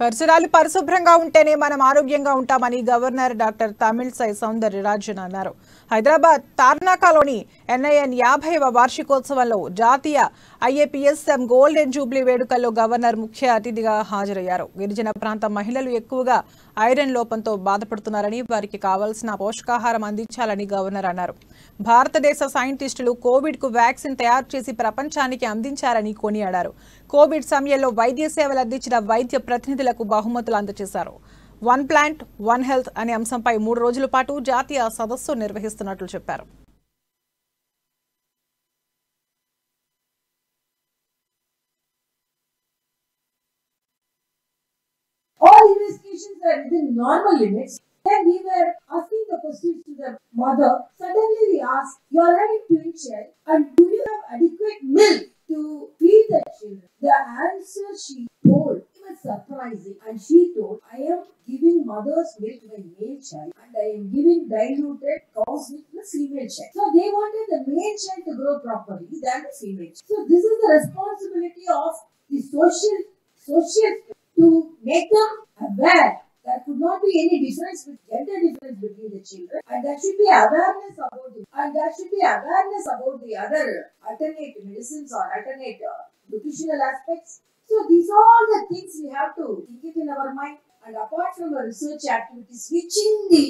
పరిసరాలు పరిశుభ్రంగా ఉంటేనే మనం ఆరోగ్యంగా ఉంటామని గవర్నర్ డాక్టర్ తమిళిసై సౌందరరాజన్ అన్నారు. హైదరాబాద్ తార్నాకలోని ఎన్ఐఎన్ 50వ వార్షికోత్సవంలో జాతీయ ఐఏపీఎస్ఎం గోల్డెన్ జూబ్లీ వేడుకల్లో గవర్నర్ ముఖ్య అతిథిగా హాజరయ్యారు. గిరిజన ప్రాంత మహిళలు ఎక్కువగా ఐరన్ లోపంతో బాధపడుతున్నారని, వారికి కావాల్సిన పోషకాహారం అందించాలని గవర్నర్ అన్నారు. భారతదేశ సైంటిస్టులు కోవిడ్ కు వ్యాక్సిన్ తయారు చేసి ప్రపంచానికి అందించారని కొనియాడారు. కోవిడ్ సమయంలో వైద్య సేవలు అందించిన వైద్య ప్రతినిధులకు బహుమతులు అందజేశారు. వన్ ప్లాంట్ వన్ హెల్త్ అనే అంశంపై 3 రోజుల పాటు జాతీయ సదస్సు నిర్వహిస్తున్నట్లు చెప్పారు. All investigations are within normal limits. Then we were asking the questions to the mother. Suddenly we asked, you are having twin child and do you have adequate milk to feed the children? The answer she told was surprising, and she told, I am giving mother's milk to my male child and I am giving diluted cow's milk to the female child. So they wanted the male child to grow properly than the female child. So this is the responsibility of the social to make them aware. There could not be any gender difference between the children, and there should be awareness about it. And there should be awareness about the other alternate medicines or alternate nutritional aspects. So these are all the things we have to keep it in our mind. And apart from our research activities, which in the